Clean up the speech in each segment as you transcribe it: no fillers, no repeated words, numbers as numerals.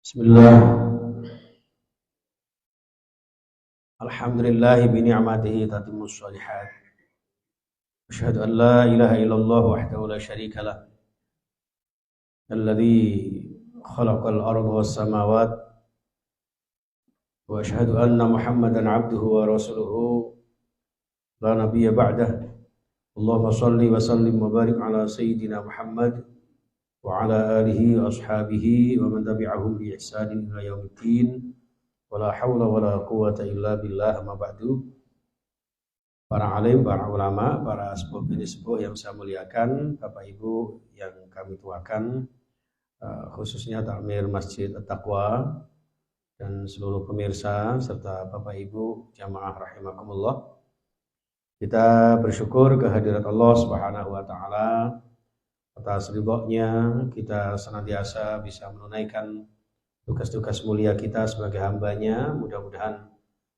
Bismillah. Alhamdulillah bi ni'matihi tatimmus shalihat. Asyhadu an la ilaha illallah wahdahu la syarika lah. Alladzi khalaqal arda was samawat wa asyhadu anna Muhammadan abduhu wa rasuluhu la nabiyya ba'dah. Allahumma shalli wa sallim wa barik ala sayyidina Muhammad wa ala alihi wa ashabihi wa man tabi'ahum bi ihsanin ila yaumiddin. Wala haula wala quwata illa billah, amma ba'du. Para alim, para ulama, para sepuh bini sepuh yang saya muliakan, Bapak Ibu yang kami tuakan, khususnya takmir Masjid At-Taqwa dan seluruh pemirsa serta Bapak Ibu jamaah rahimakumullah. Kita bersyukur kehadirat Allah Subhanahu wa taala atas ridhonya kita senantiasa bisa menunaikan tugas-tugas mulia kita sebagai hambanya. Mudah-mudahan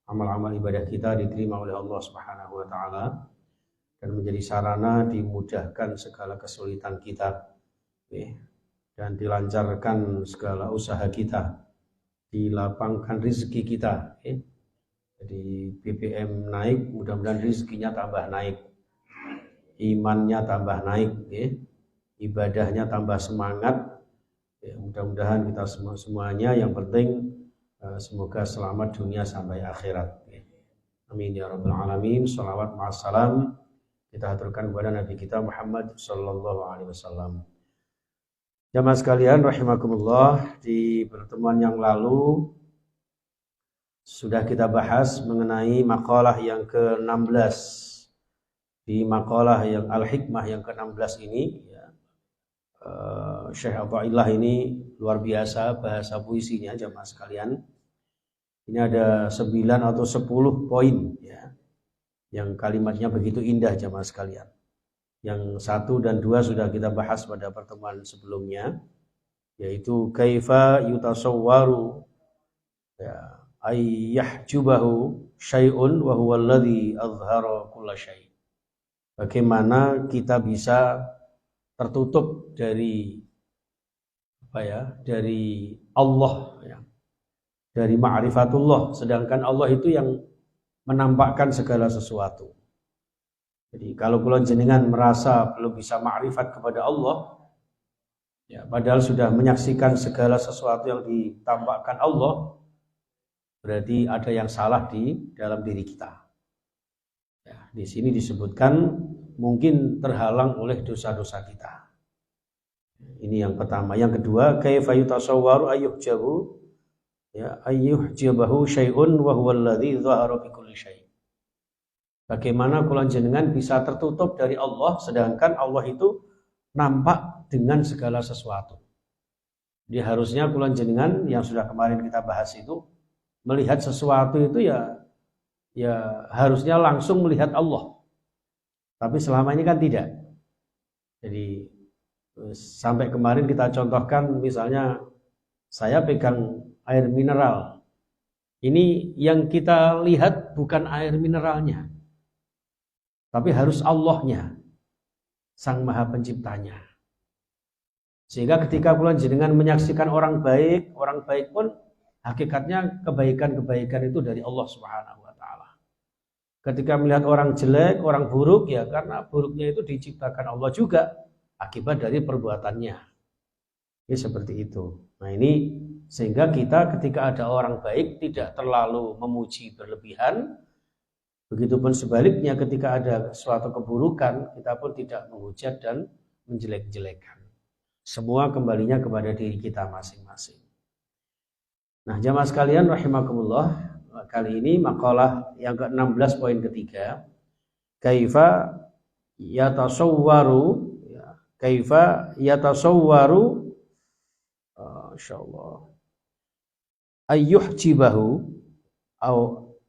amal-amal ibadah kita diterima oleh Allah Subhanahu wa taala dan menjadi sarana dimudahkan segala kesulitan kita, dan dilancarkan segala usaha kita, dilapangkan rezeki kita. Jadi BBM naik, mudah-mudahan rezekinya tambah naik, imannya tambah naik, ibadahnya tambah semangat. Mudah-mudahan kita semuanya yang penting semoga selamat dunia sampai akhirat. Amin ya rabbal alamin. Shalawat ma'assalam kita haturkan kepada Nabi kita Muhammad sallallahu alaihi wasallam. Jamaah sekalian rahimakumullah, di pertemuan yang lalu sudah kita bahas mengenai makalah yang ke-16. Di makalah yang Al-Hikmah yang ke-16 ini, Syekh Athaillah ini luar biasa bahasa puisinya jamaah sekalian. Ini ada 9 atau 10 poin, yang kalimatnya begitu indah jamaah sekalian. Yang 1 dan 2 sudah kita bahas pada pertemuan sebelumnya, yaitu kaifa yutasawwaru ayyahjubahu syai'un wa huwa alladhi azhara kulla syai'. Bagaimana kita bisa tertutup dari dari Allah, dari ma'rifatullah, sedangkan Allah itu yang menampakkan segala sesuatu. Jadi kalau kula jenengan merasa belum bisa ma'rifat kepada Allah, padahal sudah menyaksikan segala sesuatu yang ditampakkan Allah, berarti ada yang salah di dalam diri kita. Di sini disebutkan mungkin terhalang oleh dosa-dosa kita. Ini yang pertama. Yang kedua, kaifa yutasawwaru ayyuhjabahu syai'un wa huwa alladzi dhahara fi kulli syai'. Bagaimana kula jenengan bisa tertutup dari Allah sedangkan Allah itu nampak dengan segala sesuatu. Jadi harusnya kula jenengan yang sudah kemarin kita bahas itu melihat sesuatu itu ya harusnya langsung melihat Allah. Tapi selama ini kan tidak. Jadi sampai kemarin kita contohkan, misalnya saya pegang air mineral. Ini yang kita lihat bukan air mineralnya, tapi harus Allahnya, Sang Maha Penciptanya. Sehingga ketika kula jenengan menyaksikan orang baik pun hakikatnya kebaikan-kebaikan itu dari Allah Subhanahu wa taala. Ketika melihat orang jelek, orang buruk, karena buruknya itu diciptakan Allah juga akibat dari perbuatannya. Ini seperti itu. Nah ini sehingga kita ketika ada orang baik tidak terlalu memuji berlebihan. Begitupun sebaliknya ketika ada suatu keburukan kita pun tidak menghujat dan menjelek-jelekan. Semua kembalinya kepada diri kita masing-masing. Nah jamaah sekalian rahimakumullah, kali ini makalah yang ke-16 poin ketiga, kaifa yatasawwaru insyaallah ayyuhjibahu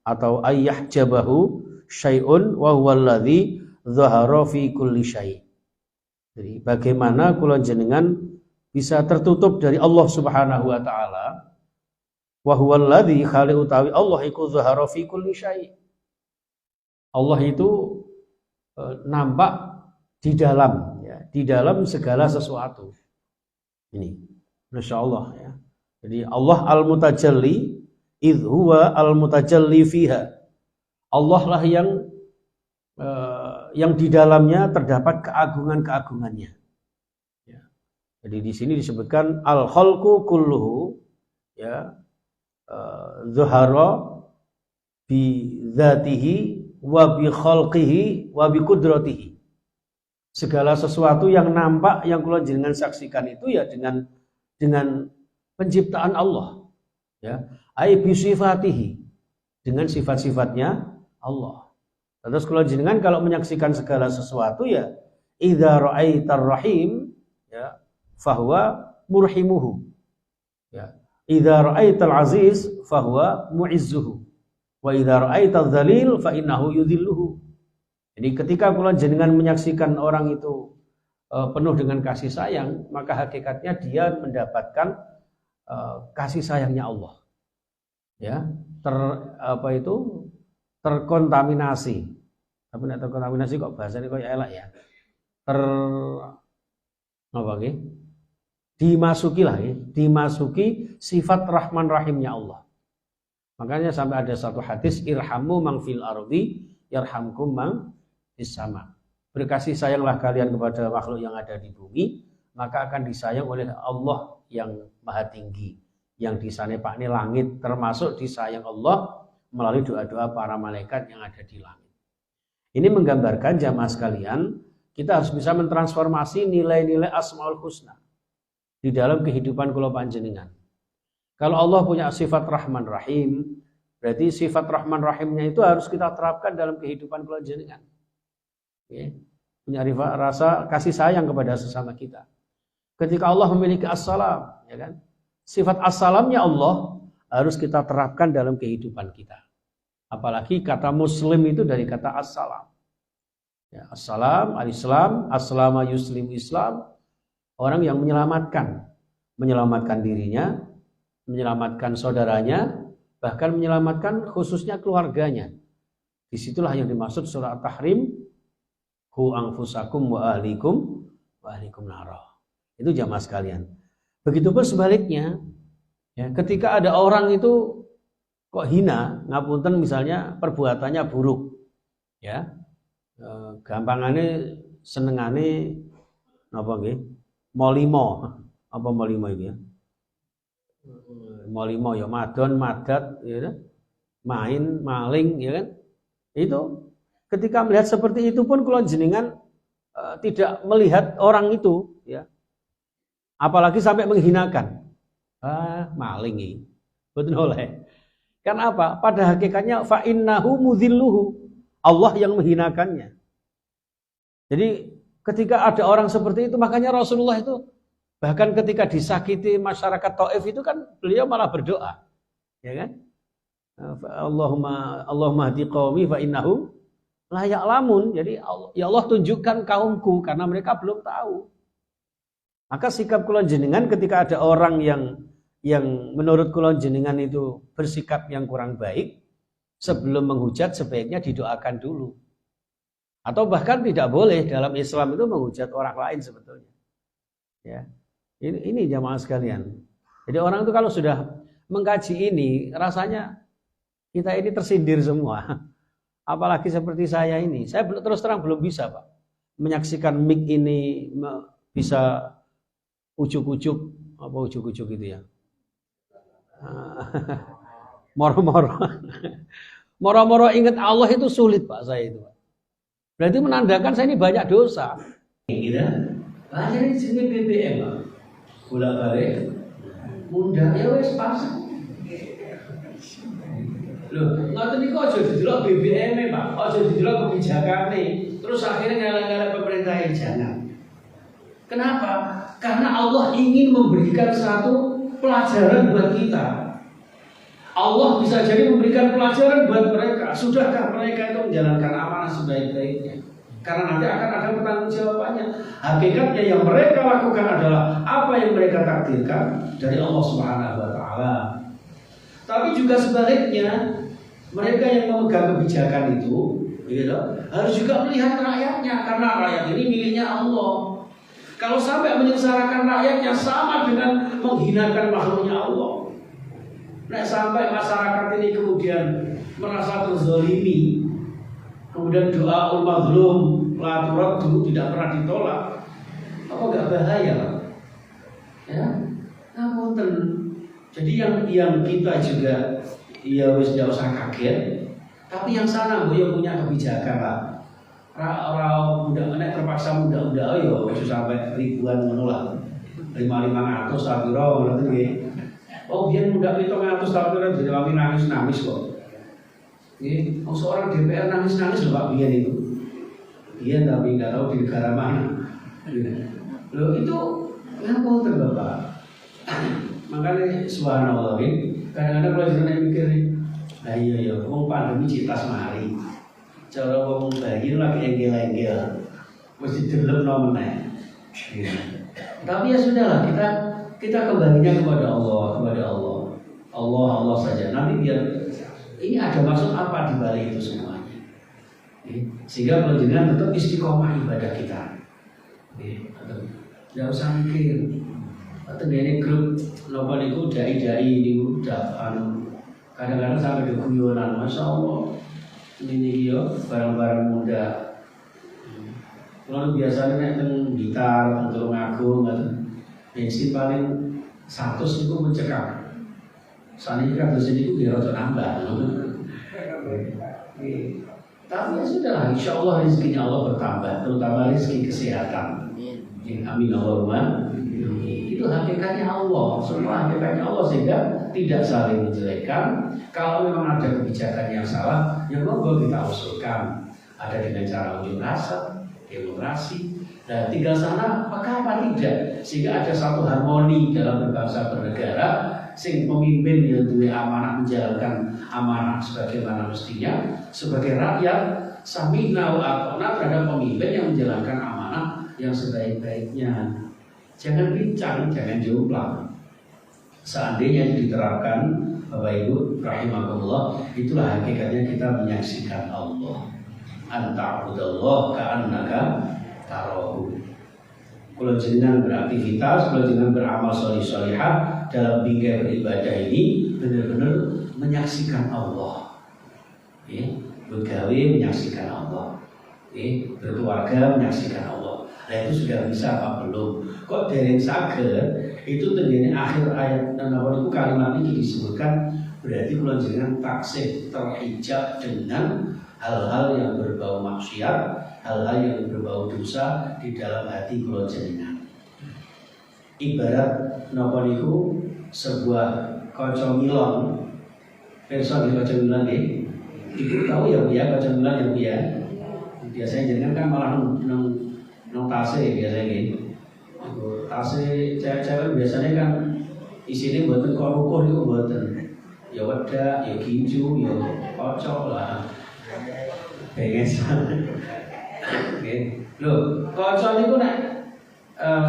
atau ayyahjabahu syai'un wa huwa alladzi dhahara fi kulli syai'. Jadi bagaimana kula jenengan bisa tertutup dari Allah Subhanahu wa taala, wa huwa alladzi khali utawi Allah iku dhahara fi kulli syai'. Allah itu nampak di dalam segala sesuatu. Ini Masya Allah Jadi Allah al-mutajalli, idh huwa al-mutajalli fiha. Allah lah yang di dalamnya terdapat keagungan-keagungannya. Ya. Jadi di sini disebutkan al-khalqu kulluhu, ya, zuhara bi dzatihi wa bi khalqihi wa bi qudratihi. Segala sesuatu yang nampak yang kula jenengan saksikan itu ya dengan penciptaan Allah, ya, ai bi sifatihi, dengan sifat-sifatnya Allah. Terus kula jenengan kalau menyaksikan segala sesuatu ya idza ra'aitar rahim, ya, fahuwa murhimuhu, ya, idza ra'aital aziz fahuwa mu'izzuhu, wa idza ra'aital dzalil fa innahu yudhilluhu. Jadi ketika kula jenengan menyaksikan orang itu penuh dengan kasih sayang, maka hakikatnya dia mendapatkan kasih sayangnya Allah. Ya, terkontaminasi. Tapi nek terkontaminasi kok bahasanya kok elak ya. Dimasuki sifat Rahman Rahimnya Allah. Makanya sampai ada satu hadis, irhamu man fil ardi yarhamkum man fis sama. Berkasih sayanglah kalian kepada makhluk yang ada di bumi, maka akan disayang oleh Allah yang Maha Tinggi. Yang di sana Pak ini langit, termasuk disayang Allah melalui doa-doa para malaikat yang ada di langit. Ini menggambarkan jamaah sekalian, kita harus bisa mentransformasi nilai-nilai Asmaul Husna di dalam kehidupan kula panjenengan. Kalau Allah punya sifat Rahman Rahim, berarti sifat Rahman Rahimnya itu harus kita terapkan dalam kehidupan kula panjenengan. Okay. Punya rasa kasih sayang kepada sesama kita. Ketika Allah memiliki As-Salam, ya kan? Sifat As-Salamnya Allah harus kita terapkan dalam kehidupan kita. Apalagi kata Muslim itu dari kata As-Salam. Ya, As-Salam, Al-Islam, As-Salama Yuslim Islam, orang yang menyelamatkan dirinya, menyelamatkan saudaranya, bahkan menyelamatkan khususnya keluarganya. Disitulah yang dimaksud surah At-Tahrim, hu anfusakum wa ahlikum nara. Itu jamaah sekalian. Begitupun sebaliknya, ya, ketika ada orang itu kok hina, ngapunten misalnya perbuatannya buruk, ya, gampangannya senengane napa nggih, molimo, apa molimo itu ya, molimo ya madon madat, ya, main maling, ya kan, itu ketika melihat seperti itu pun kula jenengan tidak melihat orang itu, ya, apalagi sampai menghinakan, maling ini, betul oleh. Karena apa? Pada hakikatnya fa innahu mudhilluhu, Allah yang menghinakannya. Jadi ketika ada orang seperti itu, makanya Rasulullah itu bahkan ketika disakiti masyarakat Taif itu kan beliau malah berdoa, ya kan? Allahumma hdi qaumi fa innahum la ya'lamun. Jadi ya Allah tunjukkan kaumku karena mereka belum tahu. Maka sikap kula jenengan ketika ada orang yang menurut kula jenengan itu bersikap yang kurang baik, sebelum menghujat sebaiknya didoakan dulu. Atau bahkan tidak boleh dalam Islam itu menghujat orang lain sebetulnya. Ya. Ini jamaah sekalian. Jadi orang itu kalau sudah mengkaji ini, rasanya kita ini tersindir semua. Apalagi seperti saya ini. Saya terus terang belum bisa, Pak, menyaksikan mic ini bisa ujuk-ujuk, apa ujuk-ujuk gitu ya. Moro-moro ingat Allah itu sulit, Pak, saya itu. Berarti menandakan saya ini banyak dosa. Kira banyak ini jenis BBM, Pak. Bolak-balik mudah ya wes pasang. Loh, ngoten niku aja didelok BBM, Pak. Aja didelok kebijakane. Terus akhirnya ngalah-ngalah pemerintah jangan. Kenapa? Karena Allah ingin memberikan satu pelajaran buat kita. Allah bisa jadi memberikan pelajaran buat mereka. Sudahkah mereka itu menjalankan amanah sebaik-baiknya? Karena nanti akan ada pertanggungjawabannya. Hakikatnya yang mereka lakukan adalah apa yang mereka takdirkan dari Allah Subhanahu wa taala. Tapi juga sebaliknya, mereka yang memegang kebijakan itu, gitu, harus juga melihat rakyatnya, karena rakyat ini miliknya Allah. Kalau sampai menyengsarakan rakyatnya sama dengan menghinakan makhluknya Allah. Nah, sampai masyarakat ini kemudian merasa terzalimi, kemudian doa mazlum la turaddu tidak pernah ditolak, apa enggak bahaya? Ya, ngapunten. Jadi yang kita juga ya wis tidak usah kaget, tapi yang sana yang punya kebijakan lah. Orang muda nek terpaksa muda yo wis sampai ribuan ngono lah. 500 tapi ro ngono nggih. Oh biyen muda 700 tapi ro jadi wami nangis kok. Nggih, seorang DPR nangis lho Pak biyen itu. Iya tapi enggak tahu di negara mana. Loh itu ngapunten Bapak. Makanya subhanallah kadang-kadang kalau jenengan mikir, nah iya wong pandemi citas mari. Cara wong bayi lagi enggel-enggel mesti didelepno meneh. Tapi ya sudahlah, kita kembalinya kepada Allah. Allah saja. Nanti biar ini ada maksud apa di balik itu semuanya. Sehingga penjenengan tetap istiqomah ibadah kita. Tidak usah mikir. Atau ini grup nopo niku dai-dai niku kadang-kadang sampai ke guyonan, masya Allah. Ini yo barang-barang muda. Kalau biasanya nek teng Blitar, teng Tulungagung, bensin paling 100 itu mencekak. Saniki kan dosen itu dia rada nambah. Tapi ya sudah, insya Allah rezekinya Allah bertambah, terutama rezeki kesehatan. Amin Allahumma. Itu hakikatnya Allah, semua hakikatnya Allah, sehingga tidak saling menjelekkan. Kalau memang ada kebijakan yang salah, ya monggo kita usulkan. Ada dengan cara unjuk rasa, demokrasi, dan tinggal sana maka apa tidak, sehingga ada satu harmoni dalam berbangsa bernegara. Sing pemimpin yang duwe amanah menjalankan amanah sebagaimana mestinya, sebagai rakyat samina wa ata'na terhadap pemimpin yang menjalankan amanah yang sebaik-baiknya. Jangan bincang, jangan jomplang. Seandainya diterapkan Bapak Ibu rahimakumullah, itulah hakikatnya kita menyaksikan Allah. Anta'budallah ka'annaka tarahu. Kalau jenengan beraktivitas, kalau jenengan beramal sholih-sholihah dalam bingkai beribadah ini, benar-benar menyaksikan Allah. Bergawe menyaksikan Allah. Berkeluarga menyaksikan Allah. Nah itu sudah bisa apa belum? Kok dereng saged itu tenggene akhir ayat dan awal itu kalimat ini disebutkan, berarti kalau jenengan taksih terhijab dengan hal-hal yang berbau maksiat, hal-hal yang berbau dosa di dalam hati kula jenengan. Ibarat napa niku sebuah kaca milon. Pirsa nggih kaca milon nggih. Ibu tahu ya Bu ya kaca milon ya Bu ya. Biasanya jenengan kan malah nang tase biasanya nggih. Tase cewek-cewek biasanya kan isine mboten kok rukuh niku mboten. Ya wedak, ya ginju, ya kocok lah. Pengen oke. Loh, kaca niku nek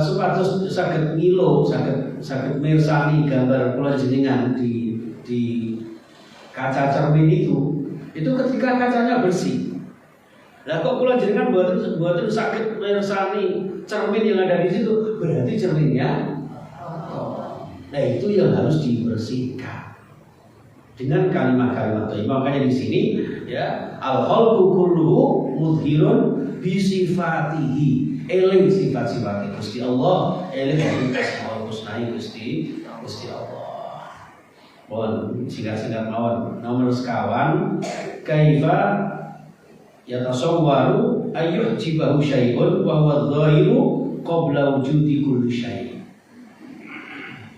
supados saged ngilo, saged mirsani gambar kula jenengan di kaca cermin itu ketika kacanya bersih. Lah kok kula jenengan buatan saged mirsani cermin yang ada di situ, berarti cerminnya nah itu yang harus dibersihkan dengan kalimat-kalimat thayyibah. Makanya di sini ya al-khalqu kulluhu mudhirun bi sifatihi, eling sifat-sifat Gusti Allah, eling asmaul husna Gusti Allah. Mohon singkat-singkat mawon nomor sekawan, kaifa yatasawwaru ayyuhjibahu syai'un wa huwa dhahiru qabla wujudi kulli syai'.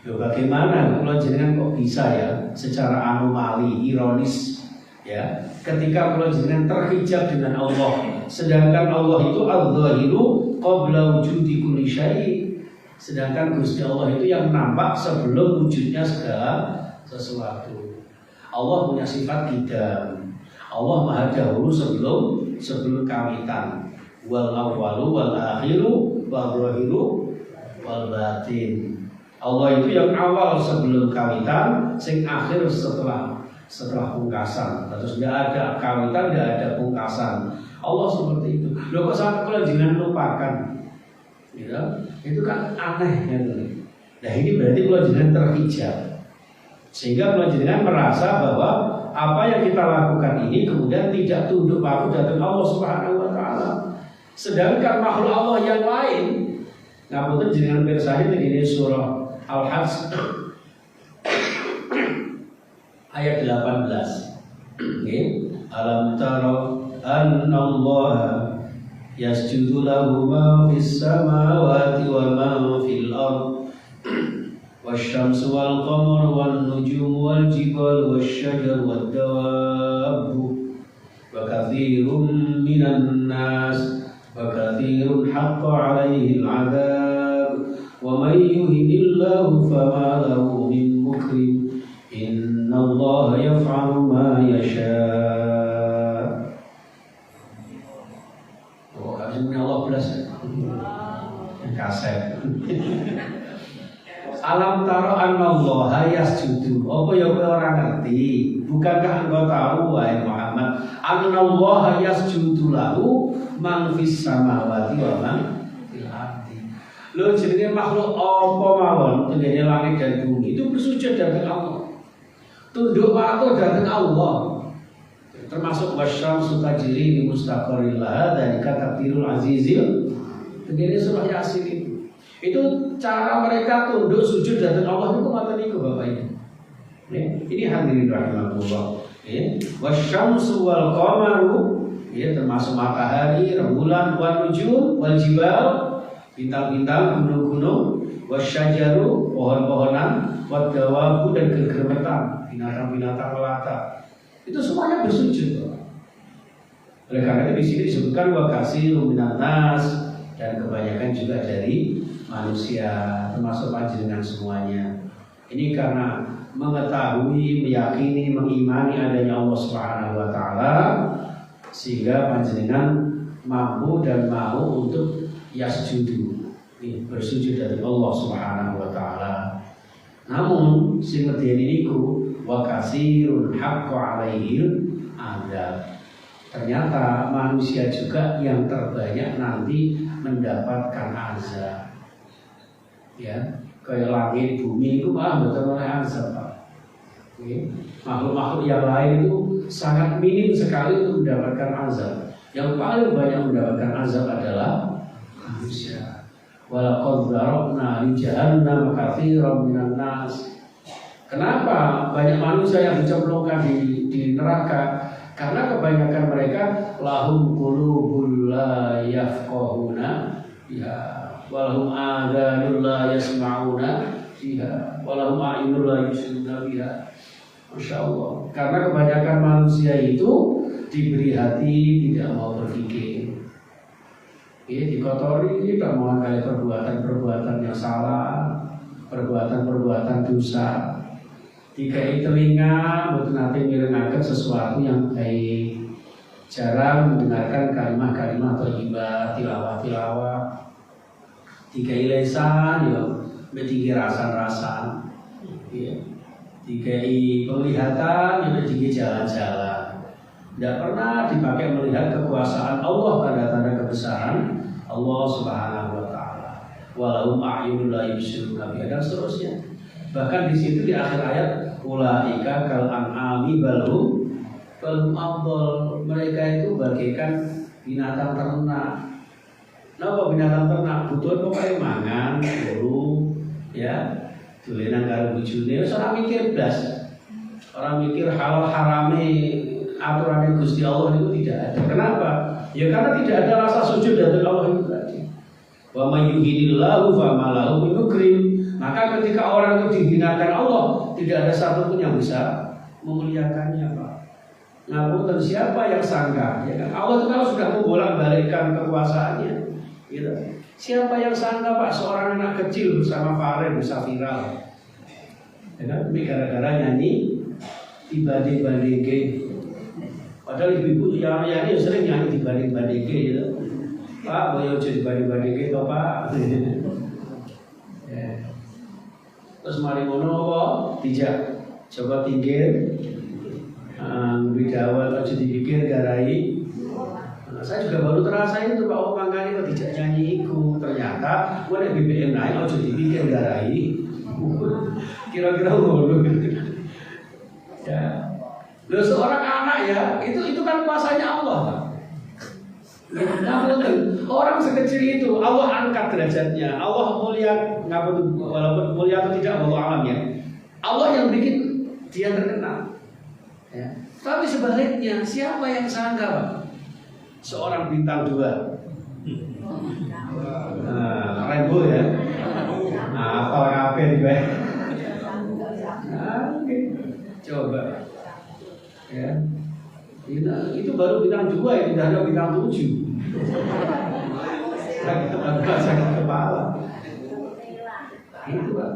Bagaimana kalau jenengan kok bisa ya secara anomali, ironis ya, ketika kalau jenengan terhijab dengan Allah, sedangkan Allah itu al-dhahiru qabla wujudi kulli syai', sedangkan Gusti Allah itu yang nampak sebelum wujudnya segala sesuatu. Allah punya sifat qidam. Allah maha dahulu sebelum kawitan. Wal awwalu wal akhiru wal zahiru wal batin. Allah itu yang awal sebelum kawitan, sing akhir setelah pungkasan. Terus tidak ada kawitan, tidak ada pungkasan. Allah seperti itu. Loh kok sampai kalau jangan lupakan gitu. Itu kan aneh gitu. Nah ini berarti kalau jenengan terhijab, sehingga kalau jenengan merasa bahwa apa yang kita lakukan ini kemudian tidak tunduk patuh datang Allah Subhanahu Wa Taala. Sedangkan makhluk Allah yang lain, ngapunten jenengan pirsani ini surah Al-Hajj ayat 18. Okay. Alam tara anna Allah yasjudu lahu ma fis samawati wa ma fil ard wasyamsu wal qamaru wan nujumu wal jibalu wasyajaru wad dawabu wa katsirun minan nas wa katsirun haqqa 'alaihi al-'adzab wa may yuhinillahu fama lahu min mukrim innallaha yaf'alu ma yasha. Oh, harusnya Allah belas kaset. Alam taro annallaha yasjudu. Apa ya kowe ora ngerti? Bukankah engkau tahu wahai Muhammad, annallaha yasjudu lahu man fis samawati wa man fil ardi. Lho jenenge makhluk apa mawon tenggene langit dan bumi itu bersujud dhateng Allah. Tunduk patuh dhateng Allah. Termasuk wasyamsu tajri li mustaqarril laha dzalika taqdirul azizil. Tenggene surah Yasin itu. Itu cara mereka tunduk sujud dhateng Allah itu ngoten niku Bapak Ibu. Ini hadirin rahimakumullah. Wasyamsu wal qamaru, termasuk matahari, rembulan, wan nujum, wal jibal, bintang-bintang, gunung-gunung, wasyajaru, pohon-pohonan, wad dawabu dan geger-gemetan, binatang-binatang melata. Itu semuanya bersujud. Oleh karena itu di sini disebutkan wa katsirun minan nas, dan kebanyakan juga dari manusia, termasuk panjenengan semuanya. Ini karena mengetahui, meyakini, mengimani adanya Allah Subhanahu Wa Taala, sehingga panjenengan mampu dan mau untuk yasjudu, bersujud dari Allah Subhanahu Wa Taala. Namun sing medeni niku wa katsirun haqqo 'alaihil adzab. Ternyata manusia juga yang terbanyak nanti mendapatkan azab. Ya, kayak langit, bumi itu malah betul oleh azab, Pak. Makhluk-makhluk yang lain itu sangat minim sekali untuk mendapatkan azab. Yang paling banyak mendapatkan azab adalah manusia. Walaqad dzara'na li jahannam katsiran minan nas. Kenapa banyak manusia yang dicemplungkan di neraka? Karena kebanyakan mereka lahum qulubul la yafqahuna ya walahum adhanul la yasma'una biha walahum a'yunul la yubsiruna biha. Masya Allah. Karena kebanyakan manusia itu diberi hati tidak mau berpikir. Dikotori tidak mau kali perbuatan-perbuatan yang salah, perbuatan-perbuatan dosa. Dikai telinga betul nanti mirengaken sesuatu yang baik, jarang mendengarkan kalimat-kalimat thayyibah, tilawah-tilawah. Dikai lisan ya mentinggi rasan-rasan. Dikai penglihatan ya mentinggi jalan-jalan. Tidak pernah dipakai melihat kekuasaan Allah, tanda-tanda kebesaran Allah Subhanahu Wa Taala. Walahum a'yunul la yubsiruna biha dan seterusnya. Bahkan di situ di akhir ayat ulaika kal an'ami balhum afdal. Mereka itu bagaikan binatang ternak. Napa binatang ternak butuh pokoke mangan, turu, ya, dolenan karo bojone, ora mikir blas. Orang mikir halal harame aturan Gusti Allah itu tidak ada. Kenapa? Ya karena tidak ada rasa sujud dari Allah itu tadi. Wa may yuhinillahu fama lahu min mukrim. Maka ketika orang itu dihinakan Allah, tidak ada satupun yang bisa memuliakannya, Pak. Ngapunten siapa yang sangka? Ya kan? Allah itu kalau sudah membolak-balikkan kekuasaannya, gitu. Siapa yang sangka, Pak, seorang anak kecil bersama Faren bisa viral? Ya kan? Ini gara-gara nyanyi dibanding-bandingke. Padahal ibu-ibu yang nyanyi sering nyanyi dibanding-bandingke, gitu. Pak, boleh jadi dibanding-bandingke, toh Pak? Ya. Terus mari ngono apa? Dijak coba pinggir. Lebih awal aja dipikir garai. Saya juga baru terasa itu Pak Om Mangkani kok tidak nyanyi iku. Ternyata gue ada BBM naik, ojo dipikir garai. Kira-kira ngono. Ya. Loh seorang anak ya, itu kan kuasanya Allah. Namun orang sekecil itu Allah angkat derajatnya. Allah mulia, walaupun mulia atau tidak Allah alam ya. Allah yang bikin dia terkenal. Ya. Tapi sebaliknya siapa yang sangka Pak? Seorang bintang 2 Rainbow ya. Apa kafe nih Pak? Coba ya. Itu baru bintang 2 ya, tidak ada bintang 7. Sakit kepala. Itu Pak.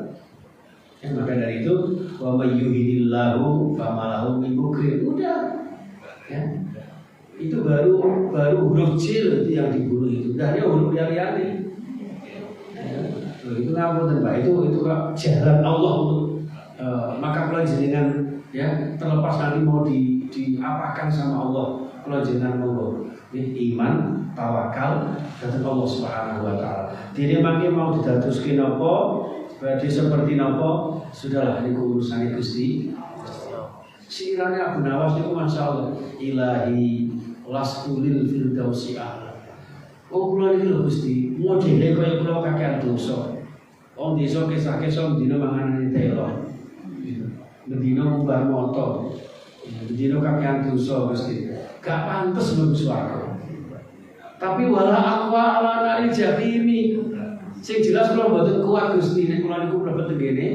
Ya, maka dari itu wa may yuhidillahu famalahu min mukrim. Udah. Ya. Itu baru huruf J itu yang dibunuh itu. Tidak ada huruf liari-liari. Ya. Itu ngapunten Pak. Itu jalan Allah untuk maka kalau jenengan ya terlepas nanti mau diapakan sama Allah, kalau jenengan monggo iman, tawakal datang Allah Subhanahu wa taala. Dene mangke mau didadoske napa, badhe seperti napa, sudahlah niku urusane Gusti. Sirane Abu Nawas niku masyaallah, ilahi lastulil firdausi a'la. Oh kula niki lho Gusti, modele kaya kula kakean dosa. Wong desa kisah-kisah dina manganane telo. Bendina ngumbar moto, bendina kakean dosa Gusti. Gak pantes mlebu swarga. Tapi wala aqwa ala nari jahimi. Sing jelas kula mboten kuat Gusti nek kula niku mlebet tengene.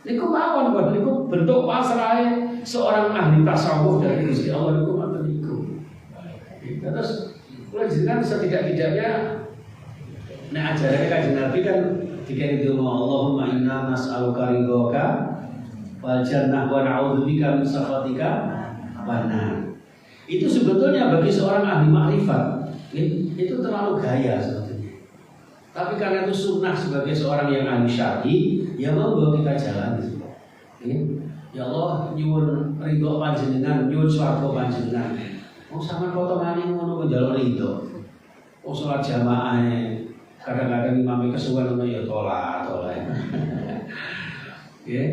Niku mawon kok niku bentuk pasrahe seorang ahli tasawuf dari Gusti Allah niku ngoten niku. Terus kula jenengan setidak-tidaknya nek ajarane Kanjeng Nabi kan dikene donga Allahumma inna nas'aluka ridhoka wal jannah wa na'udzubika min sakhatika wan nar. Itu sebetulnya bagi seorang ahli makrifat itu terlalu gaya sebetulnya. Tapi karena itu sunnah sebagai seorang yang ahli syar'i, ya monggo kita jalan. Ya Allah nyuwun ridho panjenengan, nyuwun swarga panjenengan. Wong sampean potongane ngono kok njaluk ridho. Wong salat jamaah kadang-kadang imam kesuwen ngono ya tolak. Ya.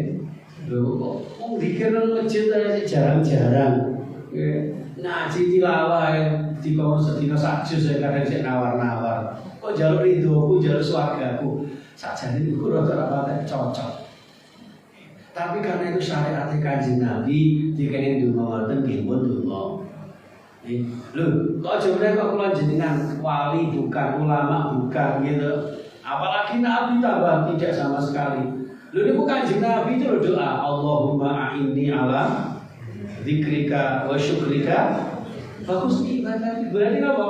Lho kok wong dikir nang masjid ae jarang-jarang. Ngaji tilawah dikon sedina sak juz kadang sik nawar-nawar. Kok njaluk ridhoku, njaluk swargaku. Sakjane iku rada-rada cocok. Tapi karena itu syariat Kanjeng Nabi dikene ndonga ngoten nggih pun ndonga. Lho, kok jebule kok kula jenengan wali bukan, ulama bukan gitu. Apalagi Nabi tambah tidak sama sekali. Lho niku Kanjeng Nabi itu doa, Allahumma a'inni ala dzikrika wa syukrika wa husni ibadatik. Berarti apa?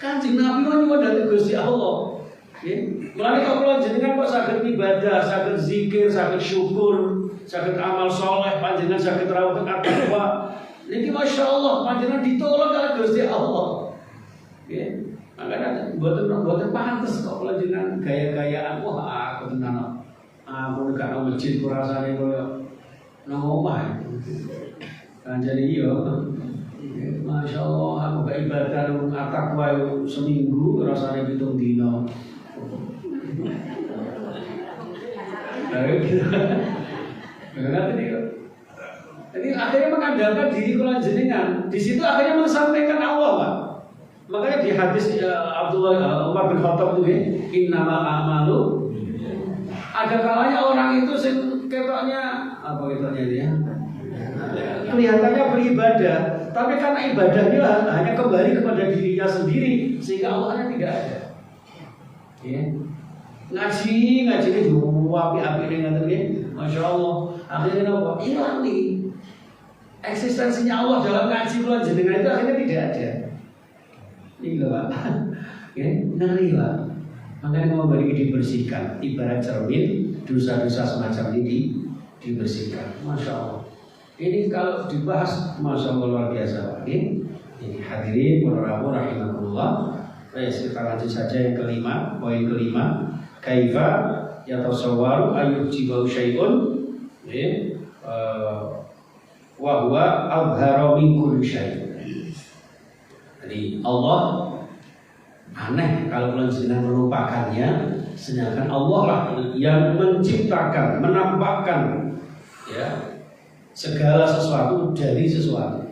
Kanjeng Nabi mau nyuwun dhateng Gusti Allah. Nggih. Mulane kok kula jenengan kok saged ibadah, saged zikir, saged syukur, saged amal soleh, panjenengan saged rawuh taqwa. Niki masyaallah panjenengan ditolong oleh Gusti Allah. Nggih. Makanya mboten pantes kok kula jenengan gaya-gayaan wah aku tenan. Aku nek ana masjid ku rasane koyo nang omah. Kan jadi iya. Masyaallah aku gak ibadah nang taqwa seminggu rasane 7 dina. Jadi akhirnya mengandalkan diri kula jenengan. Di situ akhirnya menyampaikan Allah, Pak. Makanya di hadis Abdullah Umar bin Khattab itu innamal a'malu. Ada kalanya orang itu ketoknya apa ketoknya dia? Kelihatannya beribadah, tapi karena ibadahnya hanya kembali kepada dirinya sendiri sehingga Allahnya tidak ada. Ya. Ngaji ini dua api dengan ini, masya Allah. Akhirnya apa? Hilang nih. Eksistensinya Allah dalam ngaji bulan jenengan itu akhirnya tidak ada. Ini loh Pak. Ya, ngeri Pak. Makanya mau balik dibersihkan. Ibarat cermin, dosa-dosa semacam ini dibersihkan. Masya Allah. Ini kalau dibahas, masya Allah luar biasa Pak. Ini hadirin para rahimahullah. Baik, kita lanjut saja yang kelima, poin kelima. Kaifa yatasawwaru ayyujibu syai'un wa huwa abhara min kulli syai'. Jadi Allah aneh kalau jenengan melupakannya, sedangkan Allah lah yang menciptakan, menampakkan ya segala sesuatu dari sesuatu.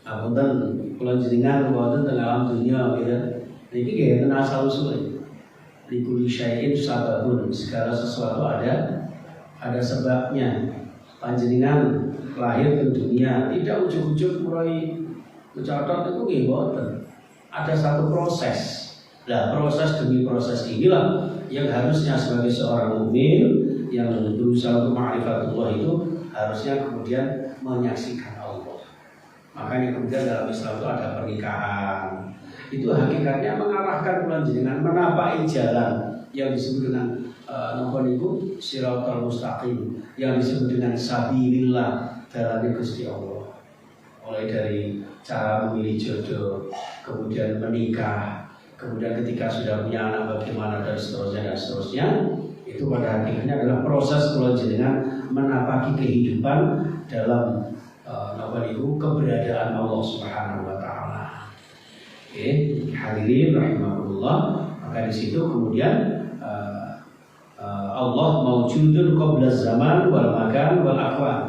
Apunten kula jenengan wonten teng alam dunia ya. Niki nggih ten asal usul. Di kulli syai'in sababun, segala sesuatu ada sebabnya. Panjenengan lahir ke dunia tidak ujug-ujug mulai mencatat itu nggih boten. Ada satu proses. Nah, proses demi proses inilah yang harusnya sebagai seorang mukmin yang berusaha untuk ma'rifatullah itu harusnya kemudian menyaksikan Allah. Makanya kemudian dalam Islam itu ada pernikahan. Itu hakikatnya mengarahkan bulan jenengan menapai jalan yang disebut dengan napa niku siratal mustaqim, yang disebut dengan sabilillah, jalan Gusti Allah. Mulai dari cara memilih jodoh, kemudian menikah, kemudian ketika sudah punya anak bagaimana dan seterusnya, itu pada hakikatnya adalah proses bulan jenengan menapaki kehidupan dalam keberadaan Allah Subhanahu wa taala. Oke, hadirin rahimakumullah, maka di situ kemudian Allah maujudun qabla zaman wal makan wal akwan.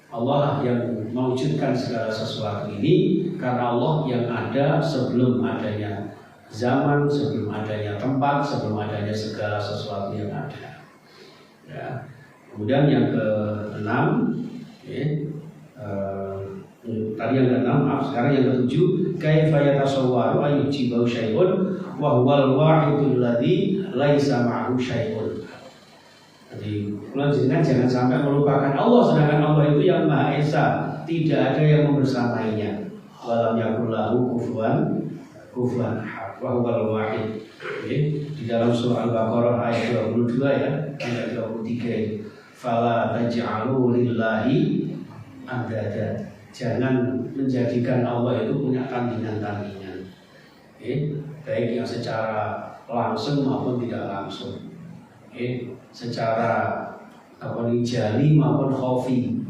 Allah yang mewujudkan segala sesuatu ini karena Allah yang ada sebelum adanya zaman, sebelum adanya tempat, sebelum adanya segala sesuatu yang ada. Ya. Kemudian yang ke-6, tadi yang ke-6, sekarang yang ke-7, kaifa yatasawwaru ayyujibu syai'un wa huwal wahidul ladzi laisa ma'hu syai'un. Jadi, jangan sampai melupakan Allah, sedangkan Allah itu yang Maha Esa, tidak ada yang membersamainya. Walam yakul lahu kufuwan ahad wa huwal wahid. Di dalam surah Al-Baqarah ayat 22 ya, ayat 23. Fala taj'alu lillahi andada. Jangan menjadikan Allah itu punya tandingan-tandingan. Baik yang secara langsung maupun tidak langsung. Secara jali maupun khafi.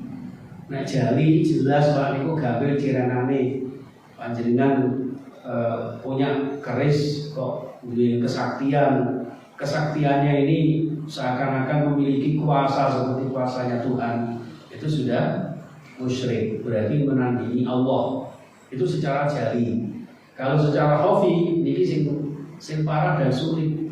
Nah jali jelas Pak niku gambar ciranane panjenengan punya keris kok duwe kesaktiannya ini seakan-akan memiliki kuasa seperti kuasanya Tuhan, itu sudah musyrik, berarti menandingi Allah. Itu secara jali. Kalau secara khafi niki sing parah dan sulit.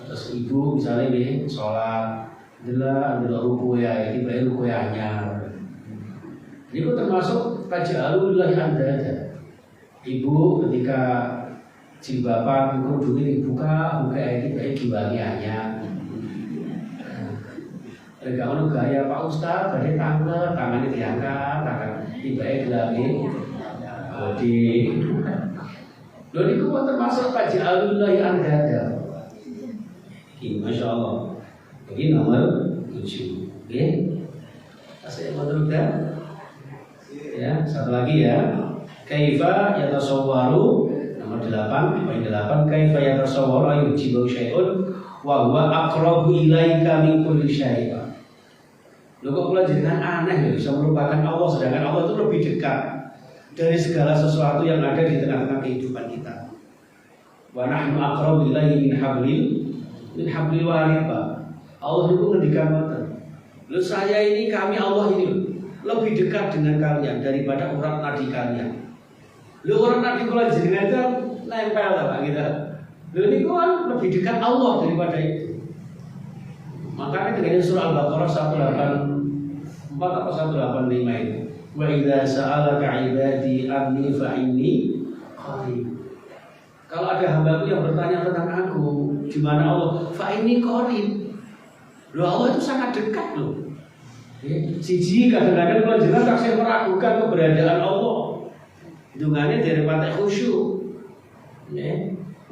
Atas ibu misalnya nih sholat adalah ruku ya, ini bayi ruku anyar. Ini pun termasuk taj'alu lillahi andada. Ibu ketika jilbaban kerudungnya dibuka ini bayi giwangi anyar. Ada orang gaya Pak Ustaz, dari tangannya diangkat, tangan bayi gelami bodi. Lalu itu termasuk taj'alu lillahi andada. Masya Allah. Ini nomor 7. Oke. Saya mau ya, satu lagi ya. Kaifa yatasawwaru nomor 8, poin 8. Kaifa yatasawwaru ayyujibu syai'un wa huwa aqrabu ilaika min kulli syai'. Lho kok kula jenengan aneh ya bisa melupakan Allah, sedangkan Allah itu lebih dekat dari segala sesuatu yang ada di tengah-tengah kehidupan kita. Wa nahnu aqrabu ilaihi min hablil warid, Pak. Allah itu ngendikan ngoten. Lho saya ini, kami Allah ini lebih dekat dengan kalian daripada urat nadi kalian. Lho urat nadi kula jenengan itu nempel Pak kita. Lho niku kan lebih dekat Allah daripada itu. Makanya dengan surah Al-Baqarah 184 atau 185 itu. Wa idza sa'alaka 'ibadi anni fa inni qarib. Kalau ada hambaku yang bertanya tentang aku, di mana Allah? Fa ini qarib. Loh Allah itu sangat dekat loh. Siji kadang-kadang kalau jenengan taksih meragukan keberadaan Allah. Hitungannya dari partai khusyuk.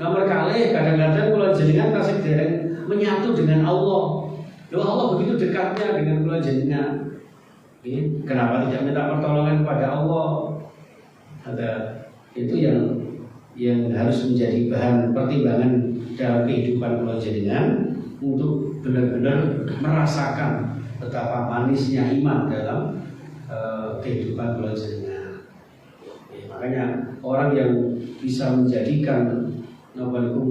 Nomor kali kadang-kadang kalau jenengan taksih dereng menyatu dengan Allah. Loh Allah begitu dekatnya dengan kalau jenengan. Kenapa tidak minta pertolongan kepada Allah? Ada itu yang harus menjadi bahan pertimbangan dalam kehidupan kula jenengan untuk benar-benar merasakan betapa manisnya iman dalam kehidupan kula jenengan. Makanya orang yang bisa menjadikan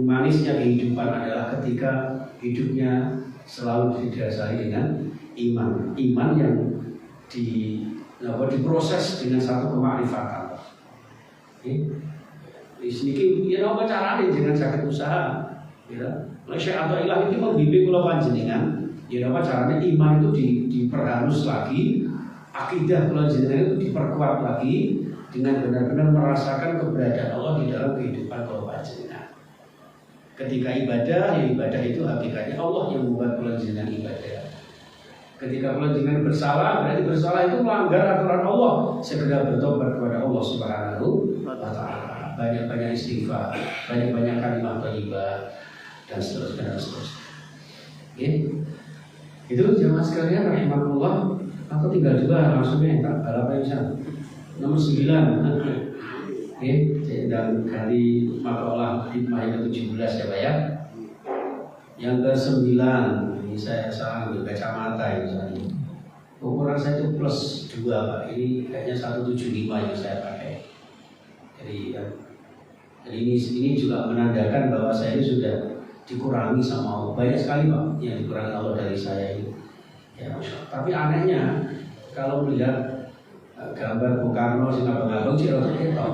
manisnya kehidupan adalah ketika hidupnya selalu didasari dengan iman yang diproses dengan satu kemakrifatan. Di sini ya apa caranya dengan sakit usaha, ya. Syekh Athaillah itu membimbing kula panjenengan, ya apa caranya iman itu diperhalus lagi, akidah kula jenengan itu diperkuat lagi dengan benar-benar merasakan keberadaan Allah di dalam kehidupan kula panjenengan. Ketika ibadah, ya ibadah itu hakikatnya Allah yang membuat kula jenengan ibadah. Ketika kula jenengan bersalah, berarti bersalah itu melanggar aturan Allah, segera bertobat kepada Allah Subhanahu wa taala. Banyak-banyak istighfar, banyak-banyak kalimat thayyibah dan seterusnya. Itu jemaah sekalian rahimakumullah. Atau tinggal dua langsungnya tak balapan insya nomor 9. Dan kali makalah hikmah yang ke-17 ya Pak ya. Yang ke-9 ini saya salah ambil kacamata ini misalnya. Ukuran saya itu plus 2 Pak. Ini kayaknya 175 yang saya pakai. Jadi ini juga menandakan bahwa saya ini sudah dikurangi sama Allah. Banyak sekali Pak yang dikurangi Allah dari saya ini. Ya, tapi anehnya kalau melihat gambar Bung Karno sing abang-abang sih rada ketok.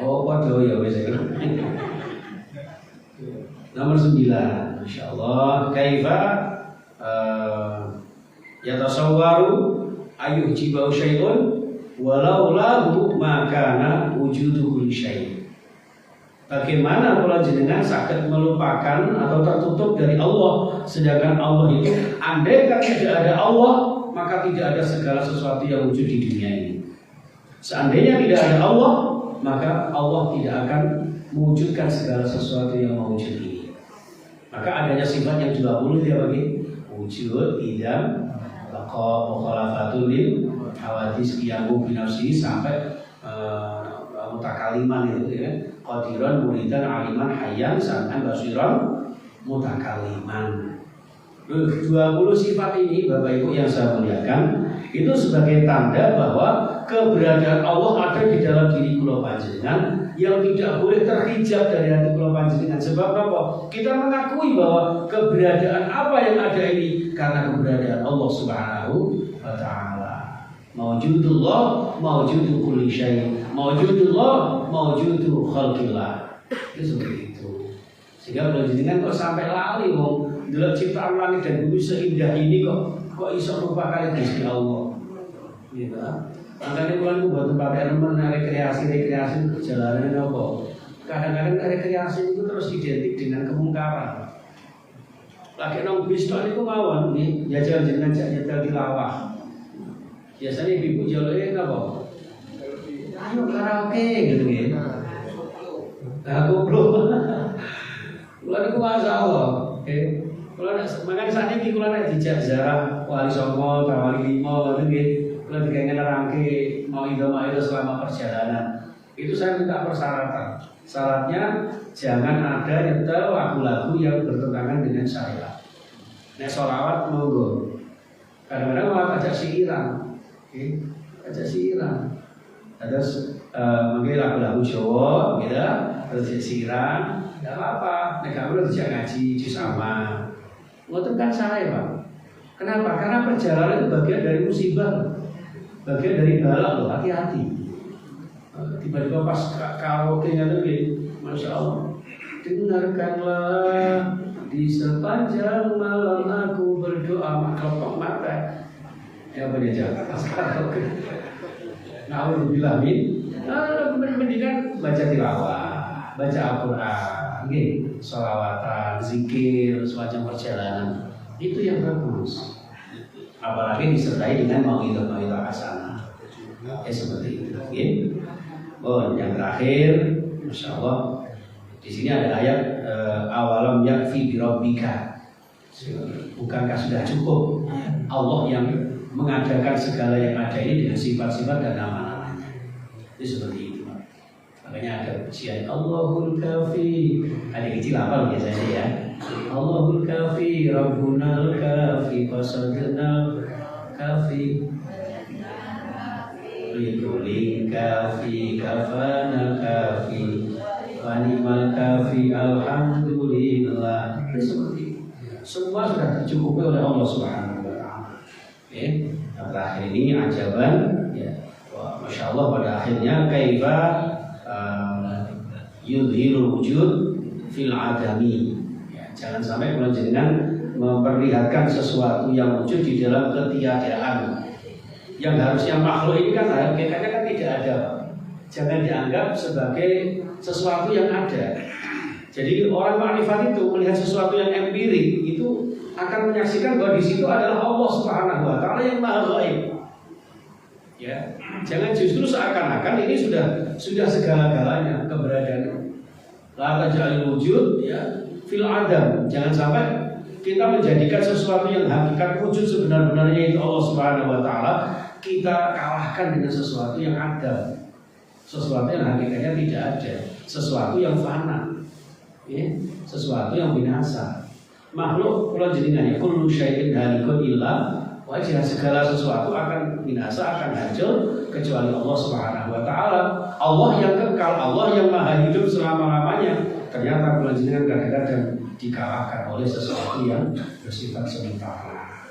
Oh, padha ya wis. Nomor 9, insyaallah kaifa yatasawwaru ayyujibu syai'un walau lahu makana wujudu kulli syai'. Bagaimana kalau jenengan sakit melupakan atau tertutup dari Allah, sedangkan Allah itu andai kan tidak ada Allah, maka tidak ada segala sesuatu yang wujud di dunia ini. Seandainya tidak ada Allah, maka Allah tidak akan mewujudkan segala sesuatu yang mewujud ini. Maka adanya sifat yang 20 dia bagi wujud, idam, baqa, mukhalafatul lil hawadis, qiyamu binafsi sampai mutakaliman itu ya. Qadiran, muridan, aliman, hayyan, sam'an, basiran, mutakaliman. 20 sifat ini Bapak Ibu yang saya muliakan, itu sebagai tanda bahwa keberadaan Allah ada di dalam diri kula panjenengan yang tidak boleh terhijab dari hati kula panjenengan. Sebab apa? Kita mengakui bahwa keberadaan apa yang ada ini karena keberadaan Allah Subhanahu wa taala. Mawjudullah, mawjudu kulli syai'. Mawjudullah, mawjudu khalqillah. Itu seperti itu. Sehingga kalau jenengan kok sampai lali wong delok ciptaan langit dan bumi seindah ini kok iso lupa kali Gusti Allah. Gitu. Makanya kula niku mboten pakai remen rekreasi perjalanan apa. Kadang-kadang rekreasi itu terus identik dengan kemungkaran. Lagi nang bis tok niku mawon nggih, jajal jenengan nyetel tilawah. Biasanya ibu jaluke napa? Ayo karaoke gitu nggih. Nah, goblok. Kula niku masalah. Kula makane sakniki kula nek dijak ziarah Wali Songo, Wali Limo ngoten nggih. Kula dikengen nerangke mau ido selama perjalanan. Itu saya minta persyaratan. Syaratnya jangan ada nyetel lagu-lagu yang bertentangan dengan syariat. Nek sholawat monggo. Kadang-kadang malah ajak siiran. Ajak siiran. Terus mungkin lagu-lagu Jawa, gitu, terus siiran, tidak apa-apa. Nek kamu tidak ngaji juz amma. Ngoten kan saya Pak. Kenapa? Karena perjalanan itu bagian dari musibah, bagian dari bala loh. Hati-hati. Tiba-tiba pas karaoke-nya itu, masya Allah, dengarkanlah di sepanjang malam aku berdoa makhluk mata. Ya boleh jangan pas karaoke. Nauzubillah min. Mendingan baca tilawah, baca Al-Qur'an, nggih, sholawatan, zikir, semacam perjalanan. Itu yang bagus. Apalagi disertai dengan mau'izah hasanah. Seperti itu, nggih. Oh, yang terakhir, masya Allah, di sini ada ayat awalam yakfi bi rabbika. Bukankah sudah cukup Allah yang mengadakan segala yang ada ini dengan sifat-sifat dan nama-namanya. Itu seperti itu. Makanya ada pujian Allahul Kafi. Ada kecil apa biasanya ya? Allahul Kafi, Rabbunal Kafi, Qasadnal kafi likulli kafi kafana kafi wanimal kafi alhamdulillah. Seperti itu. Semua sudah dicukupi oleh Allah Subhanahu wa taala. Oke, yang terakhir ini ajaban ya. Wah, Masya Allah pada akhirnya kaifa yudhirul wujud fil adami. Ya, jangan sampai kalau jenengan memperlihatkan sesuatu yang wujud di dalam ketiadaan. Yang harusnya makhluk ini kan hakikatnya kan tidak ada. Jangan dianggap sebagai sesuatu yang ada. Jadi orang makrifat itu melihat sesuatu yang empirik itu akan menyaksikan bahwa di situ adalah Allah Subhanahu wa taala yang maha gaib. Ya, jangan justru seakan-akan ini sudah segala-galanya keberadaannya. La taj'alul wujud ya fil adam. Jangan sampai kita menjadikan sesuatu yang hakikat wujud sebenar-benarnya itu Allah Subhanahu wa taala kita kalahkan dengan sesuatu yang ada. Sesuatu yang hakikatnya tidak ada, sesuatu yang fana. Ya, sesuatu yang binasa. Makhluk kalau jenengan kullu syai'in halikun illa wajah, segala sesuatu akan binasa, akan hancur kecuali Allah Subhanahu wa taala. Allah yang kekal, Allah yang maha hidup selama-lamanya. Ternyata kalau jenengan kadang-kadang dikalahkan oleh sesuatu yang bersifat sementara.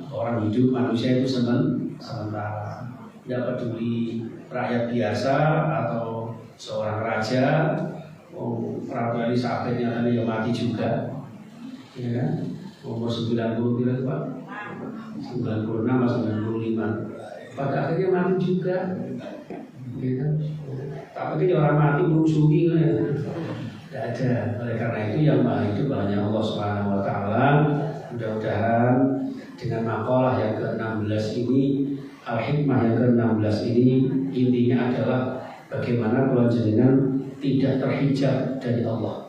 Orang hidup manusia itu sementara. Tidak peduli rakyat biasa atau seorang raja, Ratu Elizabeth yang tadi yang mati juga, ya kan? Umur 90 kira Pak, 96 atau 95, pada akhirnya mati juga, ya kan? Tapi orang mati merusuhi kan ya? Tidak ada. Oleh karena itu yang maha hidup hanya Allah Subhanahu wa taala. Mudah-mudahan dengan makalah yang ke-16 ini, Al-Hikmah yang ke-16 ini, intinya adalah bagaimana kalau jenengan tidak terhijab dari Allah.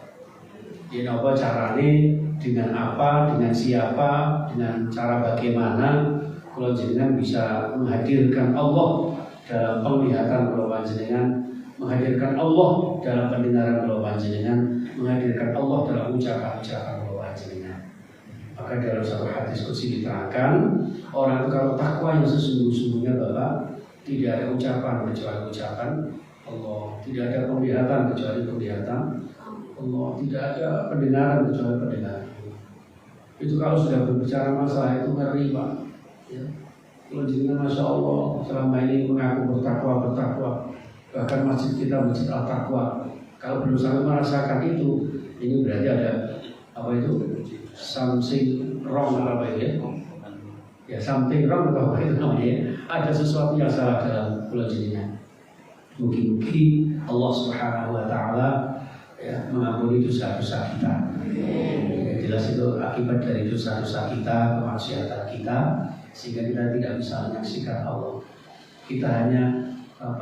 Jadi apa caranya, dengan apa, dengan siapa, dengan cara bagaimana kalau jenengan bisa menghadirkan Allah dalam penglihatan kalau jenengan, menghadirkan Allah dalam pendengaran kalau jenengan, menghadirkan Allah dalam ucapan-ucapan kalau jenengan. Maka dalam satu hadis qudsi diterangkan, orang itu kalau takwa yang sesungguh-sungguhnya Bapak, tidak ada ucapan kecuali ucapan Allah, tidak ada penglihatan kecuali penglihatan Allah, tidak ada pendengaran kecuali pendengaran. Itu kalau sudah berbicara masalah itu ngeri Pak. Ya. Kalau jenengan Masya Allah selama ini mengaku bertakwa, bahkan masjid kita masjid al-taqwa, kalau belum sampai merasakan itu, ini berarti ada apa itu? Something wrong apa itu ya? Ya something wrong atau apa itu namanya? Ada sesuatu yang salah dalam pulau jenengan. Mungkin Allah Subhanahu wa taala ya, mengampuni dosa-dosa kita. Ya, jelas itu akibat dari dosa-dosa kita, kemaksiatan kita, sehingga kita tidak bisa menyaksikan Allah. Kita hanya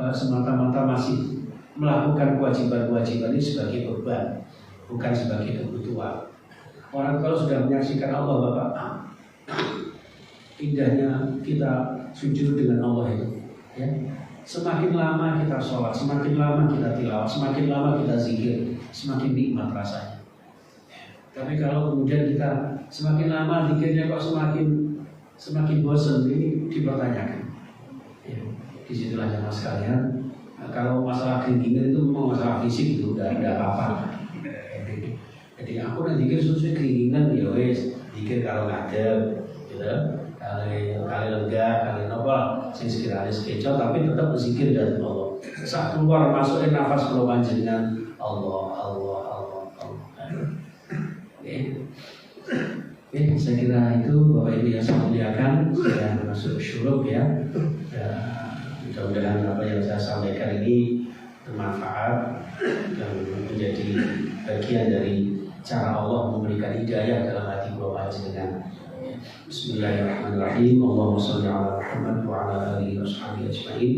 semata-mata masih melakukan kewajiban-kewajiban ini sebagai beban, bukan sebagai kebutuhan. Orang kalau sudah menyaksikan Allah Bapak, indahnya kita sujud dengan Allah itu. Ya. Semakin lama kita sholat, semakin lama kita tilawah, semakin lama kita zikir, semakin nikmat rasanya. Tapi kalau kemudian kita semakin lama zikirnya kok semakin bosan, ini dipertanyakan. Ya. Disitulah jamaah sekalian. Nah, kalau masalah keringinan itu memang masalah fisik itu udah ada apa-apa. Jadi aku nanti zikir sesuai keringinan ya wes, zikir kalau ngadep, gitu. Kali lega, kali nopal, sing sekiranya sekecil, tapi tetap berzikir dari Allah. Saat keluar masukin nafas kalau panjenengan Allah. Oke, saya kira itu Bapak Ibu yang saya muliakan, sudah masuk syuruk ya. Mudah-mudahan apa yang saya sampaikan ini bermanfaat dan menjadi bagian dari cara Allah memberikan hidayah dalam hati Bapak jenengan. Bismillahirrahmanirrahim. Allahumma shalli ala Muhammad wa ala alihi washabihi ajma'in.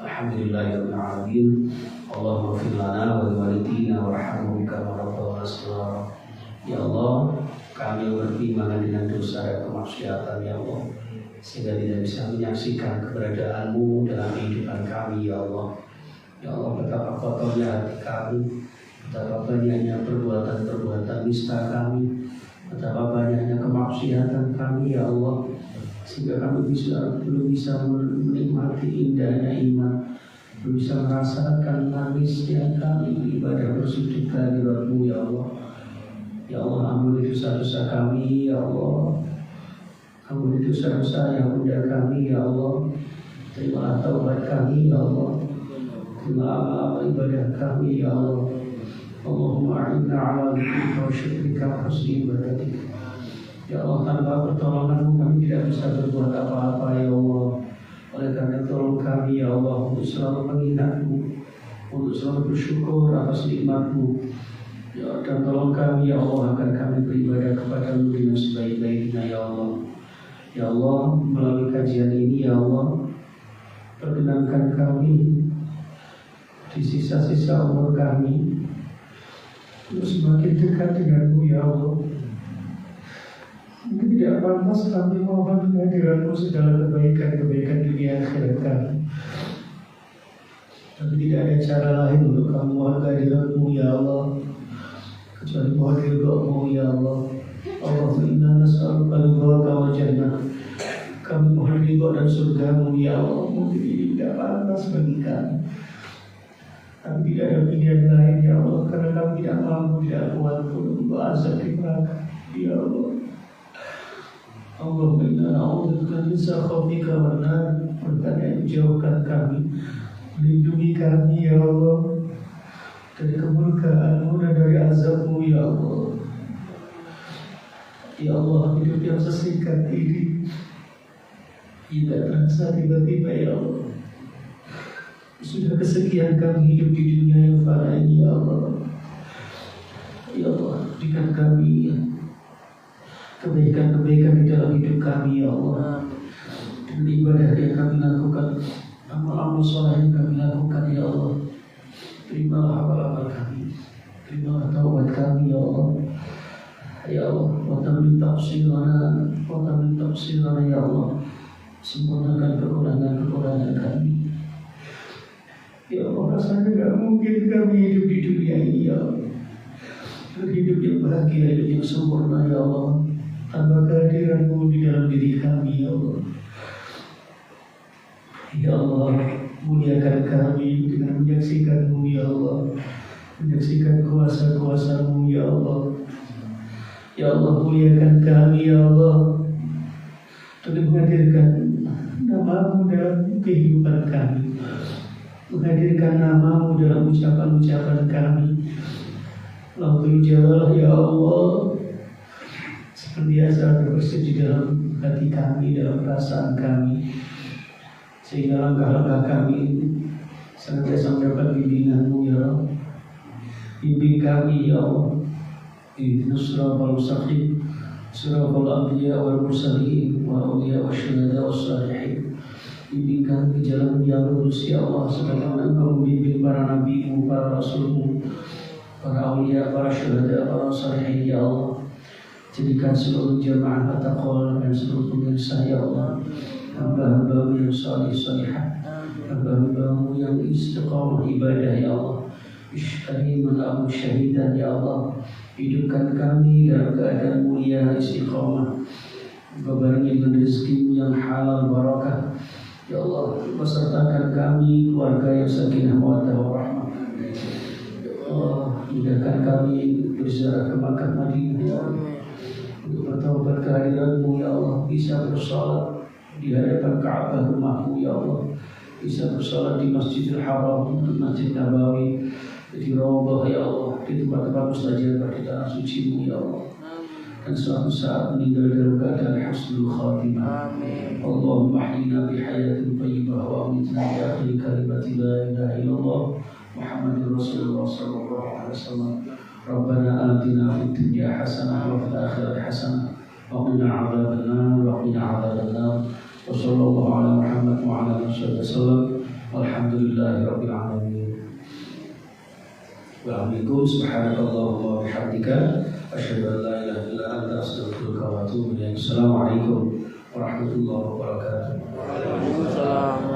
Alhamdulillahirabbil alamin. Allahumma ighfir lana wa liwalidina warhamhum kama rabbayana shaghira. Ya Allah, kami berpimbangan dengan dosa dan kemaksiatan ya Allah, sehingga tidak bisa menyaksikan keberadaan-Mu dalam kehidupan kami ya Allah. Ya Allah, betapa kotornya hati kami, betapa banyaknya perbuatan-perbuatan nista kami, betapa banyaknya kemaksiatan kami ya Allah, sehingga kami belum bisa menikmati indahnya iman, belum bisa merasakan manisnya kami ibadah bersujud kehadirat-Mu ya Allah. Ya Allah, ampuni dosa-dosa kami ya Allah, ampuni dosa-dosa yang mudah kami ya Allah. Terimalah taubat kami ya Allah, terimalah amal ibadah kami ya Allah. Allahumma a'inna ala dzikrika wa syukrika wa husni ibadatik. Ya Allah, tanpa pertolongan-Mu kami tidak bisa berbuat apa-apa ya Allah. Oleh karena tolong kami ya Allah untuk selalu mengingat-Mu, untuk selalu bersyukur atas nikmat-Mu. Ya, dan tolong kami ya Allah agar kami beribadah kepada-Mu dengan sebaik-baiknya ya Allah. Ya Allah, melalui kajian ini ya Allah, perkenankan kami di sisa-sisa umur kami untuk semakin dekat dengan-Mu ya Allah. Mungkin tidak pantas kami mohon kehadiran-Mu segala kebaikan-kebaikan dunia akhirat kami, tapi tidak ada cara lain untuk kami mohon kehadiran-Mu ya Allah kecuali mohon ridho-Mu ya Allah. Allahumma inna nas'aluka ridhaka wal jannah. Kami mohon ridho dan surga-Mu ya Allah. Mungkin ini tidak pantas bagi kami, tapi tidak ada pilihan lain ya Allah, karena kami tidak mampu, tidak kuat untuk azab di neraka ya Allah. Allahumma inna na'udzubika min sakhatika wan nar. Berkata jauhkan kami, lindungi kami ya Allah dari kemurkaan-Mu dan dari azab-Mu ya Allah. Ya Allah, hidup yang sesingkat ini tidak terasa tiba-tiba ya Allah. Sudah kesekian kami hidup di dunia yang fana ini ya Allah. Ya Allah, berikan kami kebaikan-kebaikan di dalam hidup kami ya Allah. Dengan ibadah yang kami lakukan, amal-amal soleh yang kami lakukan ya Allah. Terimalah amal-amal kami, terimalah taubat kami ya Allah. Ya Allah, wa tamim taqsirana ya Allah. Sempurnakan kekurangan-kekurangan kami. Ya Allah, rasanya gak mungkin kami hidup di dunia ini ya Allah, hidup yang bahagia, hidup yang sempurna ya Allah, tanpa kehadiran-Mu di dalam diri kami ya Allah. Ya Allah, muliakan kami dengan menyaksikan-Mu ya Allah, menyaksikan kuasa-kuasa-Mu ya Allah. Ya Allah, muliakan kami ya Allah, untuk menghadirkan nama-Mu dalam kehidupan kami, menghadirkan nama-Mu dalam ucapan-ucapan kami. Lafzul jalal ya Allah senantiasa berbersih di dalam hati kami, dalam perasaan kami, sehingga langkah-langkah kami senantiasa mendapat bimbingan-Mu ya Allah. Bimbing kami ya Allah, ihdinas siratal mustaqim, siratal anbiya wal mursalin wal awliya wasyuhada wassalihin. Bimbing kami ke jalan yang lurus ya Allah, sebagaimana Engkau membimbing para nabi-Mu, para rasul-Mu, para awliya, para syuhada, para salihin ya Allah. Jadikan seluruh jamaah at-taqwa dan seluruh pemirsa ya Allah, hamba-hamba-Mu yang salih-salihah, hamba-hamba-Mu yang istiqamah ibadah ya Allah. Ishkariman amu syahidan ya Allah. Hidupkan kami dalam keadaan mulia istiqamah, babaringi dengan rezeki yang halal barakah ya Allah. Besertakan kami keluarga yang sakinah mawaddah warahmah ya Allah. Mudahkan kami berziarah ke Makkah Madinah ya Allah, untuk bertaubat kehadiran-Mu ya Allah, bisa bersalat di hadapan Ka'bah rumah-Mu ya Allah, bisa bersalat di Masjidil Haram, di Masjid Nabawi, di Raudhah ya Allah, di tempat-tempat mustajab di tanah suci-Mu ya Allah, dan suatu saat meninggal dalam keadaan husnul khatimah. Allahumma ahyina bi hayatin thayyibah wa amitna bi akhir kalimati la ilaha illallah Muhammadur Rasulullah sallallahu alaihi wasallam. Rabbana atina fid dunya hasanah wa fil akhirati hasanah wa qina adzabannar wa qina adzabannar. Wa sallallahu ala Muhammad wa ala alihi wasallam. Walhamdulillahi rabbil alamin. Wa'alaikum subhanakallahumma wa bihamdika asyhadu an la ilaha illa anta astaghfiruka wa atubu ilaik. Assalamualaikum warahmatullahi wabarakatuh. Waalaikumsalam.